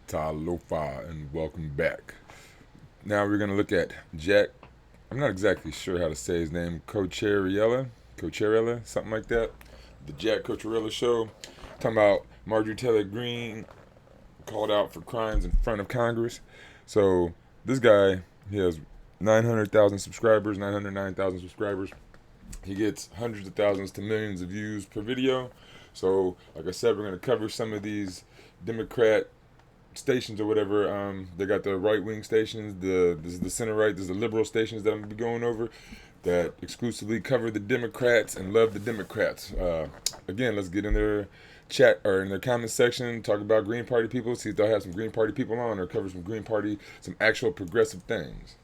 Talofa, and welcome back. Now we're going to look at Jack. I'm not exactly sure how to say his name. Cocheriella, something like that. The Jack Cocheriella show. Talking about Marjorie Taylor Greene called out for crimes in front of Congress. So this guy, he has 900,000 subscribers, 909,000 subscribers. He gets hundreds of thousands to millions of views per video. So, like I said, we're going to cover some of these Democrat stations or whatever. They got the right wing stations, this is the center right, this is the liberal stations that I'm gonna be going over that exclusively cover the Democrats and love the Democrats. Again, let's get in their chat or in their comment section, talk about Green Party people, see if they'll have some Green Party people on or cover some Green Party, some actual progressive things.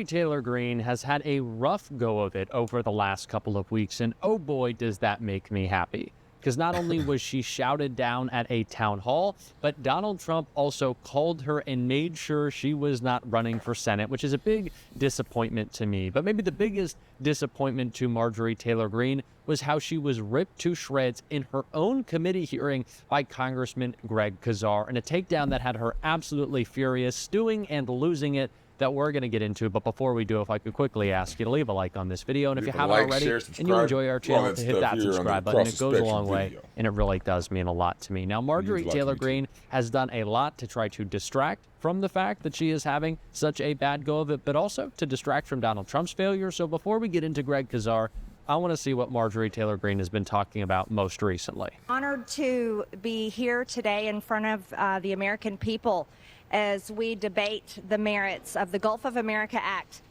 Taylor Greene has had a rough go of it over the last couple of weeks, and oh boy, does that make me happy. Because not only was she shouted down at a town hall, but Donald Trump also called her and made sure she was not running for Senate, which is a big disappointment to me. But maybe the biggest disappointment to Marjorie Taylor Greene was how she was ripped to shreds in her own committee hearing by Congressman Greg Casar in a takedown that had her absolutely furious, stewing and losing it, that we're going to get into. But before we do, if I could quickly ask you to leave a like on this video, and if you haven't already and you enjoy our channel, to hit that subscribe button. It goes a long way, and it really does mean a lot to me. Now, Marjorie Taylor Greene has done a lot to try to distract from the fact that she is having such a bad go of it, but also to distract from Donald Trump's failure. So before we get into Greg Casar, I want to see what Marjorie Taylor Greene has been talking about most recently. Honored to be here today in front of the American people as we debate the merits of the Gulf of America Act.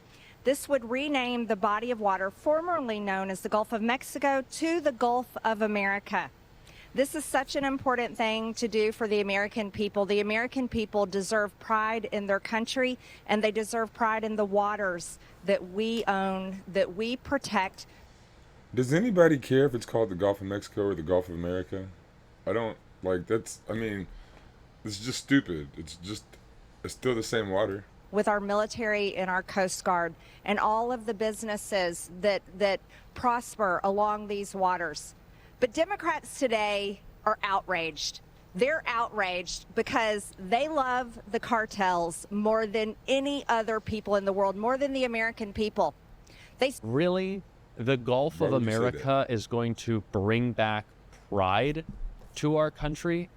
This would rename the body of water formerly known as the Gulf of Mexico to the Gulf of America. This is such an important thing to do for the American people. The American people deserve pride in their country, and they deserve pride in the waters that we own, that we protect. Does anybody care if it's called the Gulf of Mexico or the Gulf of America? I don't, like, that's, I mean, it's just stupid. It's still the same water. With our military and our Coast Guard and all of the businesses that prosper along these waters. But Democrats today are outraged. They're outraged because they love the cartels more than any other people in the world, more than the American people. Really? The Gulf of America is going to bring back pride to our country?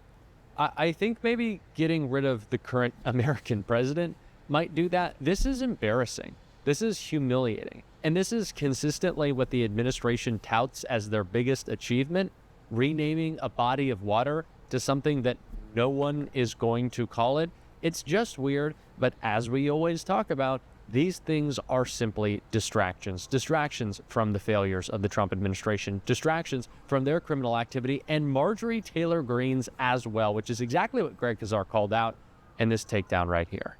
I think maybe getting rid of the current American president might do that. This is embarrassing. This is humiliating. And this is consistently what the administration touts as their biggest achievement, renaming a body of water to something that no one is going to call it. It's just weird, but as we always talk about, these things are simply distractions. Distractions from the failures of the Trump administration, distractions from their criminal activity, and Marjorie Taylor Greene's as well, which is exactly what Greg Casar called out in this takedown right here.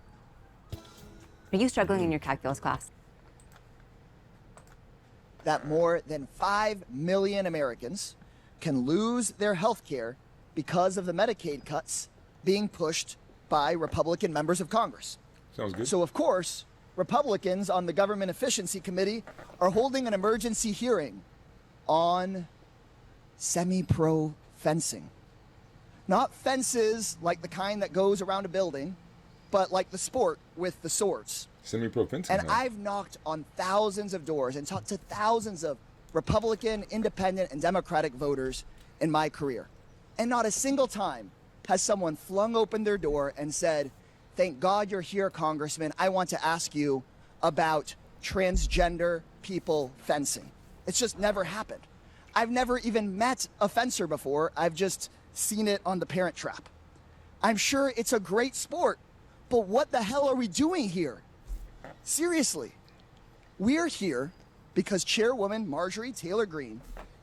Are you struggling in your calculus class? That more than 5 million Americans can lose their health care because of the Medicaid cuts being pushed by Republican members of Congress. Sounds good. So, of course, Republicans on the Government Efficiency Committee are holding an emergency hearing on semi-pro fencing. Not fences like the kind that goes around a building, but like the sport with the swords. Semi-pro fencing. And I've knocked on thousands of doors and talked to thousands of Republican, Independent, and Democratic voters in my career. And not a single time has someone flung open their door and said, "Thank God you're here, Congressman. I want to ask you about transgender people fencing." It's just never happened. I've never even met a fencer before. I've just seen it on The Parent Trap. I'm sure it's a great sport, but what the hell are we doing here? Seriously, we're here because Chairwoman Marjorie Taylor Greene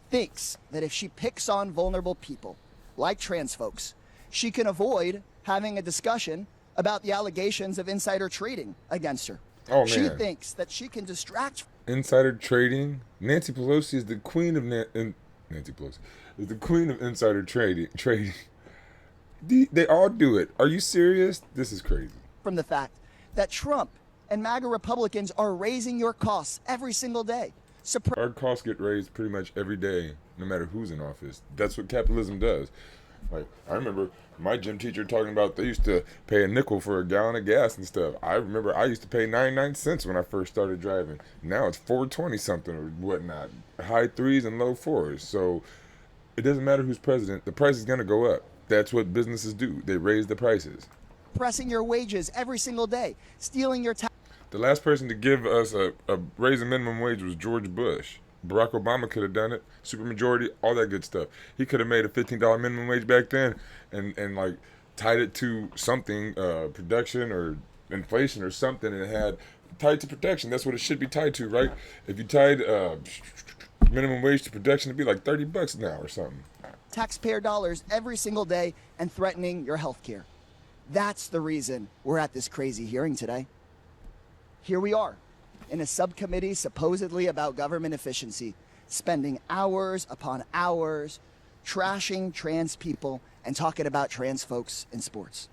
thinks that if she picks on vulnerable people, like trans folks, she can avoid having a discussion about the allegations of insider trading against her. Oh, man. She thinks that she can distract. Insider trading? Nancy Pelosi is the queen of Nancy Pelosi is the queen of insider trading. They all do it. Are you serious? This is crazy. From the fact that Trump and MAGA Republicans are raising your costs every single day. Our costs get raised pretty much every day, no matter who's in office. That's what capitalism does. Like, I remember my gym teacher talking about they used to pay a nickel for a gallon of gas and stuff. I remember I used to pay 99 cents when I first started driving. Now it's 4.20 something or whatnot. High threes and low fours. So it doesn't matter who's president. The price is going to go up. That's what businesses do. They raise the prices. Pressing your wages every single day, stealing your tax. The last person to give us a raise in minimum wage was George Bush. Barack Obama could have done it. Supermajority, all that good stuff. He could have made a $15 minimum wage back then and like tied it to something, production or inflation or something, and had tied to production. That's what it should be tied to, right? If you tied minimum wage to production, it'd be like $30 now or something. Taxpayer dollars every single day and threatening your health care. That's the reason we're at this crazy hearing today. Here we are in a subcommittee supposedly about government efficiency, spending hours upon hours trashing trans people and talking about trans folks in sports.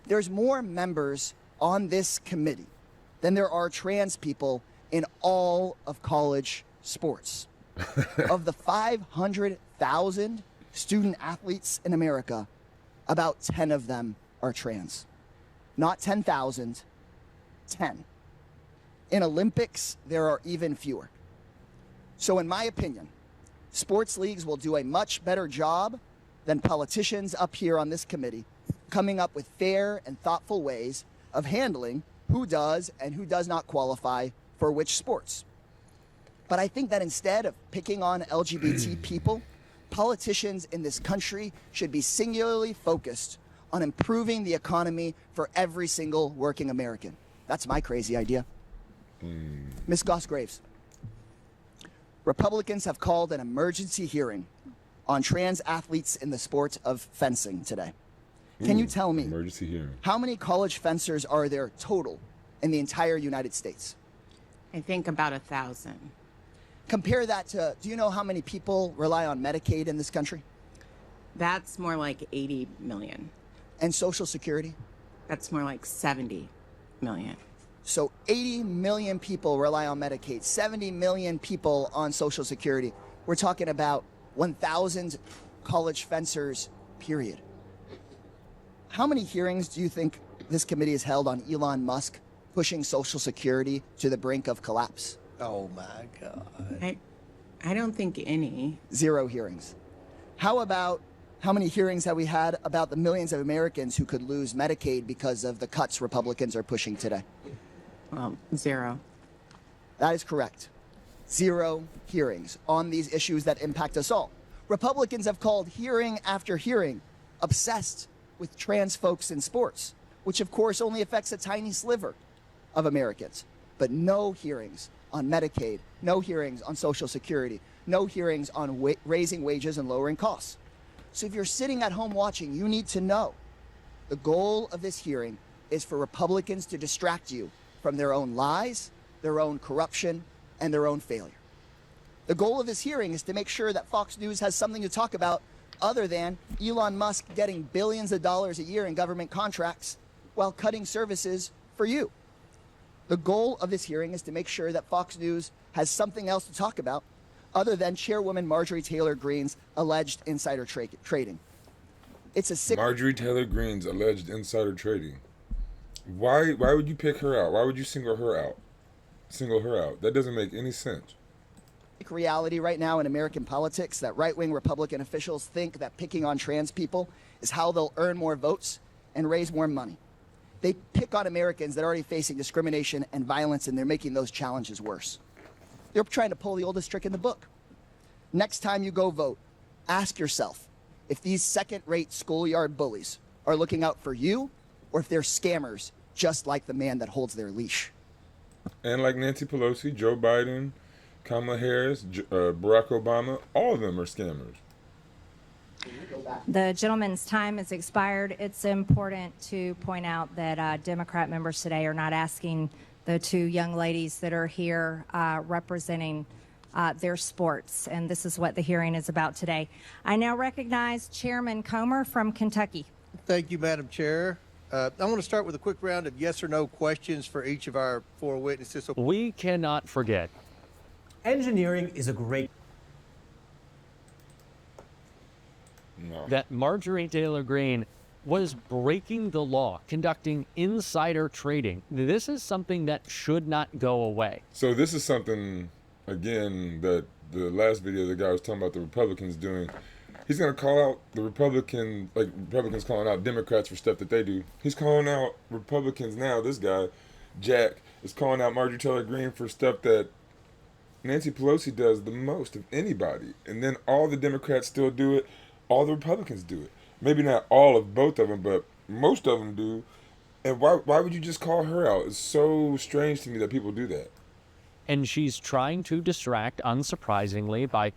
There's more members on this committee than there are trans people in all of college sports. Of the 500,000 student athletes in America, about 10 of them are trans. Not 10,000, 10. In Olympics, there are even fewer. So in my opinion, sports leagues will do a much better job than politicians up here on this committee coming up with fair and thoughtful ways of handling who does and who does not qualify for which sports. But I think that instead of picking on LGBT people, politicians in this country should be singularly focused on improving the economy for every single working American. That's my crazy idea. Ms. Goss-Graves, Republicans have called an emergency hearing on trans athletes in the sport of fencing today. Can you tell me Emergency hearing. how many college fencers are there total in the entire United States? I think about 1,000. Compare that to, do you know how many people rely on Medicaid in this country? That's more like 80 million. And Social Security? That's more like 70 million. So 80 million people rely on Medicaid, 70 million people on Social Security. We're talking about 1,000 college fencers, period. How many hearings do you think this committee has held on Elon Musk pushing Social Security to the brink of collapse? Oh my God. I don't think any. 0 hearings. How about how many hearings have we had about the millions of Americans who could lose Medicaid because of the cuts Republicans are pushing today? Well, 0. That is correct. 0 hearings on these issues that impact us all. Republicans have called hearing after hearing obsessed with trans folks in sports, which of course only affects a tiny sliver of Americans. But no hearings on Medicaid, no hearings on Social Security, no hearings on raising wages and lowering costs. So if you're sitting at home watching, you need to know the goal of this hearing is for Republicans to distract you from their own lies, their own corruption, and their own failure. The goal of this hearing is to make sure that Fox News has something to talk about other than Elon Musk getting billions of dollars a year in government contracts while cutting services for you. The goal of this hearing is to make sure that Fox News has something else to talk about other than Chairwoman Marjorie Taylor Greene's alleged insider trading. It's a sick... Marjorie Taylor Greene's alleged insider trading. Why would you pick her out? Why would you single her out? That doesn't make any sense. reality right now in American politics that right-wing Republican officials think that picking on trans people is how they'll earn more votes and raise more money. They pick on Americans that are already facing discrimination and violence, and they're making those challenges worse. They're trying to pull the oldest trick in the book. Next time you go vote, ask yourself if these second-rate schoolyard bullies are looking out for you or if they're scammers just like the man that holds their leash. And like Nancy Pelosi, Joe Biden, Kamala Harris, Barack Obama, all of them are scammers. The gentleman's time has expired. It's important to point out that Democrat members today are not asking the two young ladies that are here representing their sports, and this is what the hearing is about today. I now recognize Chairman Comer from Kentucky. Thank you, Madam Chair. I want to start with a quick round of yes or no questions for each of our four witnesses. We cannot forget. Engineering is a great No. that Marjorie Taylor Greene was breaking the law, conducting insider trading. This is something that should not go away. So this is something, again, that the last video the guy was talking about the Republicans doing. He's going to call out the Republicans, like Republicans calling out Democrats for stuff that they do. He's calling out Republicans now. This guy, Jack, is calling out Marjorie Taylor Greene for stuff that Nancy Pelosi does the most of anybody. And then all the Democrats still do it. All the Republicans do it. Maybe not all of both of them, but most of them do. And why would you just call her out? It's so strange to me that people do that. And she's trying to distract, unsurprisingly, by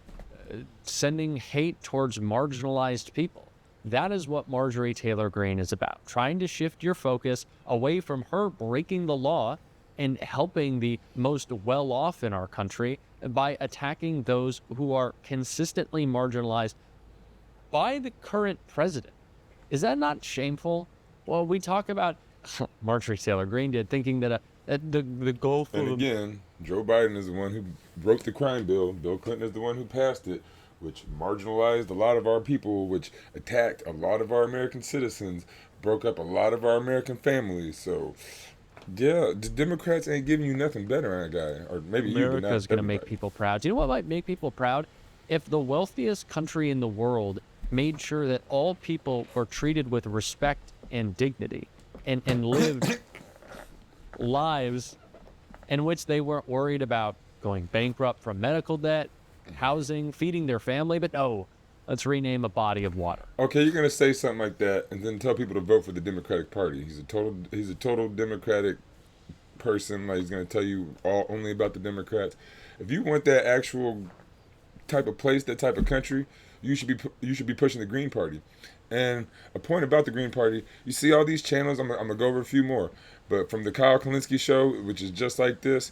sending hate towards marginalized people. That is what Marjorie Taylor Greene is about, trying to shift your focus away from her breaking the law and helping the most well-off in our country by attacking those who are consistently marginalized by the current president. Is that not shameful? Well, we talk about Marjorie Taylor Greene did, thinking that the goal And again, Joe Biden is the one who broke the crime bill. Bill Clinton is the one who passed it, which marginalized a lot of our people, which attacked a lot of our American citizens, broke up a lot of our American families. So, yeah, the Democrats ain't giving you nothing better on a guy. Or maybe America's you, going to make people proud. Do you know what might make people proud? If the wealthiest country in the world made sure that all people were treated with respect and dignity and lived lives in which they weren't worried about going bankrupt from medical debt, housing, feeding their family, but no, let's rename a body of water. Okay, you're gonna say something like that, and then tell people to vote for the Democratic Party. He's a total Democratic person. Like, he's gonna tell you only about the Democrats. If you want that actual type of place, that type of country, you should be pushing the Green Party. And a point about the Green Party, you see all these channels. I'm gonna go over a few more, but from the Kyle Kalinske show, which is just like this.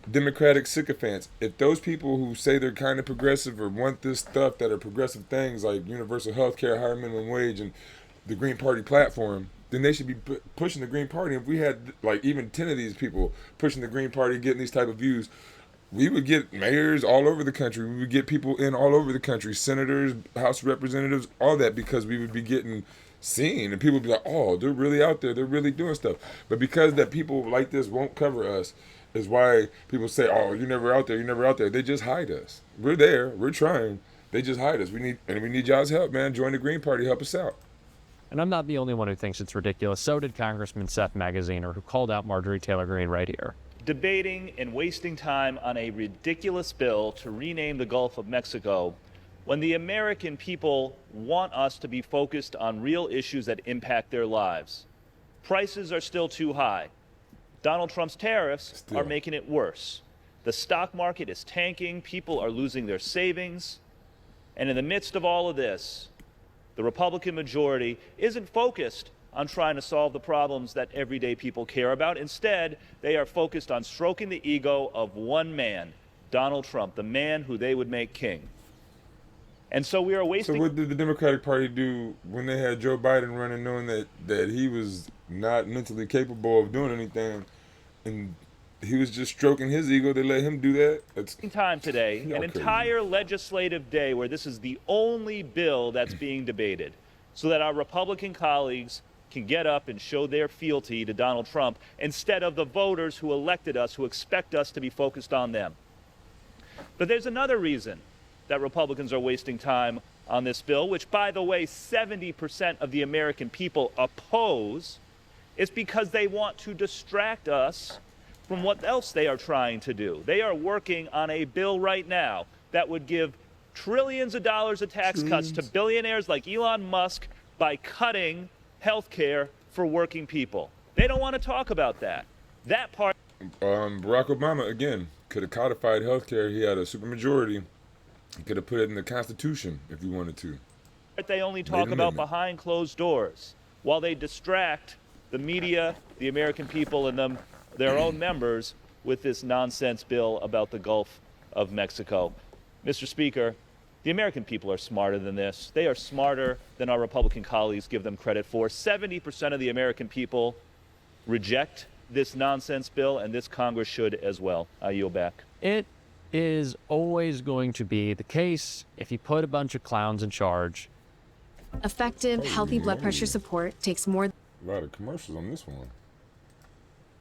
Democratic sycophants. If those people who say they're kind of progressive or want this stuff that are progressive things like universal health care, higher minimum wage, and the Green Party platform, then they should be pushing the Green Party. If we had like even 10 of these people pushing the Green Party, getting these type of views, we would get mayors all over the country. We would get people in all over the country, senators, House representatives, all that, because we would be getting seen, and people would be like, oh, they're really out there. They're really doing stuff. But because that people like this won't cover us, is why people say, oh, you're never out there, you're never out there. They just hide us. We're there, we're trying. They just hide us. We need y'all's help, man. Join the Green Party, help us out. And I'm not the only one who thinks it's ridiculous. So did Congressman Seth Magaziner, who called out Marjorie Taylor Greene right here. Debating and wasting time on a ridiculous bill to rename the Gulf of Mexico when the American people want us to be focused on real issues that impact their lives. Prices are still too high. Donald Trump's tariffs are making it worse. The stock market is tanking. People are losing their savings. And in the midst of all of this, the Republican majority isn't focused on trying to solve the problems that everyday people care about. Instead, they are focused on stroking the ego of one man, Donald Trump, the man who they would make king. And so we are wasting... So what did the Democratic Party do when they had Joe Biden running, knowing that he was not mentally capable of doing anything, and he was just stroking his ego? They let him do that? That's time today, an crazy. entire legislative day where this is the only bill that's being debated, so that our Republican colleagues can get up and show their fealty to Donald Trump instead of the voters who elected us, who expect us to be focused on them. But there's another reason that Republicans are wasting time on this bill, which, by the way, 70% of the American people oppose. Is because they want to distract us from what else they are trying to do. They are working on a bill right now that would give trillions of dollars of tax cuts to billionaires like Elon Musk by cutting health care for working people. They don't want to talk about that. That part... Barack Obama, again, could have codified health care. He had a supermajority. He could have put it in the Constitution if he wanted to. They only talk about behind closed doors while they distract the media, the American people, and their own members with this nonsense bill about the Gulf of Mexico. Mr. Speaker, the American people are smarter than this. They are smarter than our Republican colleagues give them credit for. 70% of the American people reject this nonsense bill, and this Congress should as well. I yield back. It is always going to be the case, if you put a bunch of clowns in charge, Effective, healthy blood pressure support takes more. A lot of commercials on this one.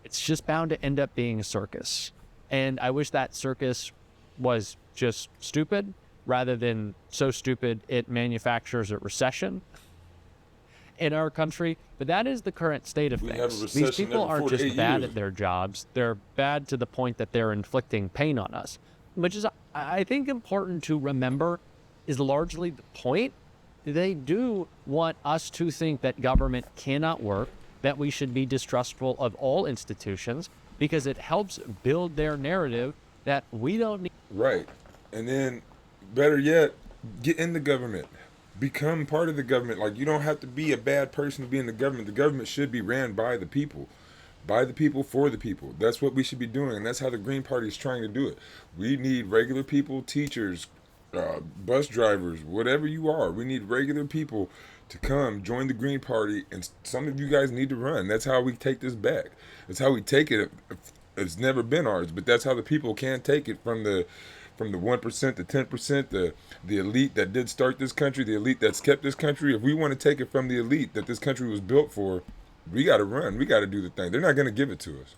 It's just bound to end up being a circus. And I wish that circus was just stupid rather than so stupid it manufactures a recession in our country. But that is the current state of We have a things. These recession people every aren't 4 to just 8 bad years. at their jobs. They're bad to the point that they're inflicting pain on us, which is, I think, important to remember is largely the point. They do want us to think that government cannot work, that we should be distrustful of all institutions, because it helps build their narrative that we don't need. Right. And then, better yet, get in the government. Become part of the government. Like, you don't have to be a bad person to be in the government. The government should be ran by the people. By the people, for the people. That's what we should be doing. And that's how the Green Party is trying to do it. We need regular people, teachers, bus drivers, whatever you are. We need regular people to come join the Green Party, and some of you guys need to run. That's how we take this back. That's how we take it. It's never been ours, but that's how the people can take it from the 1%, the 10%, the elite that did start this country, the elite that's kept this country. If we want to take it from the elite that this country was built for, we got to run. We got to do the thing. They're not going to give it to us.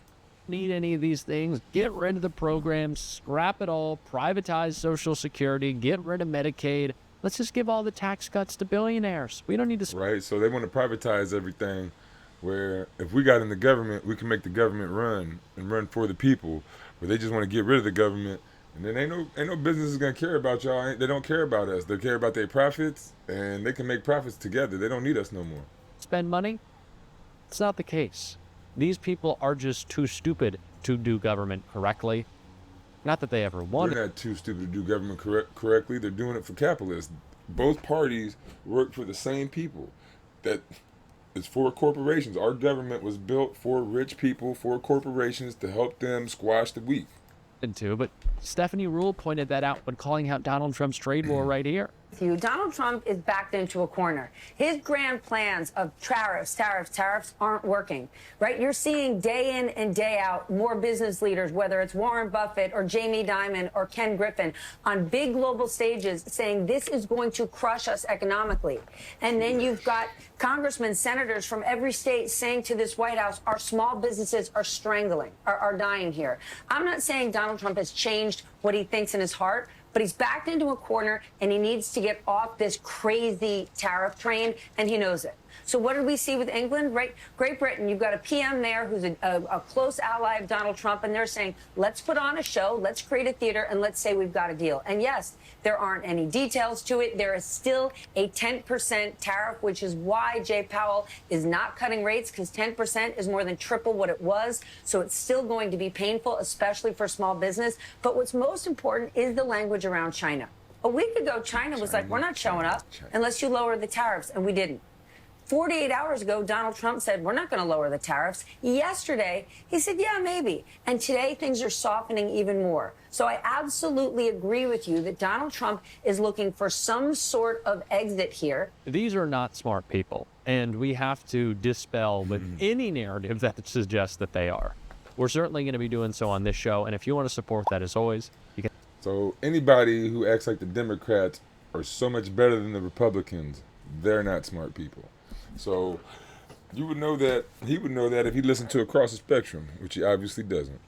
Need any of these things. Get rid of the programs, scrap it all, privatize Social Security, get rid of Medicaid. Let's just give all the tax cuts to billionaires. We don't need to. Right? So they want to privatize everything, where if we got in the government, we can make the government run and run for the people. But they just want to get rid of the government, and then ain't no business is gonna care about y'all. They don't care about us. They care about their profits, and they can make profits together. They don't need us no more. Spend money? It's not the case. These people are just too stupid to do government correctly. Not that they ever wanted. They're not too stupid to do government correctly. They're doing it for capitalists. Both parties work for the same people. That is for corporations. Our government was built for rich people, for corporations, to help them squash the weak. But Stephanie Rule pointed that out when calling out Donald Trump's trade war right here. Donald Trump is backed into a corner. His grand plans of tariffs aren't working, right? You're seeing day in and day out more business leaders, whether it's Warren Buffett or Jamie Dimon or Ken Griffin, on big global stages saying this is going to crush us economically. And then you've got congressmen, senators from every state saying to this White House, our small businesses are are dying here. I'm not saying Donald Trump has changed what he thinks in his heart, but he's backed into a corner, and he needs to get off this crazy tariff train, and he knows it. So what did we see with England, right? Great Britain, you've got a PM there who's a close ally of Donald Trump, and they're saying, let's put on a show, let's create a theater, and let's say we've got a deal. And yes, there aren't any details to it. There is still a 10% tariff, which is why Jay Powell is not cutting rates, because 10% is more than triple what it was. So it's still going to be painful, especially for small business. But what's most important is the language around China. A week ago, China was like, we're not showing up unless you lower the tariffs, and we didn't. 48 hours ago, Donald Trump said, we're not going to lower the tariffs. Yesterday, he said, yeah, maybe. And today, things are softening even more. So I absolutely agree with you that Donald Trump is looking for some sort of exit here. These are not smart people, and we have to dispel with any narrative that suggests that they are. We're certainly going to be doing so on this show, and if you want to support that, as always, you can. So anybody who acts like the Democrats are so much better than the Republicans, they're not smart people. So you would know that, he would know that if he listened to Across the Spectrum, which he obviously doesn't.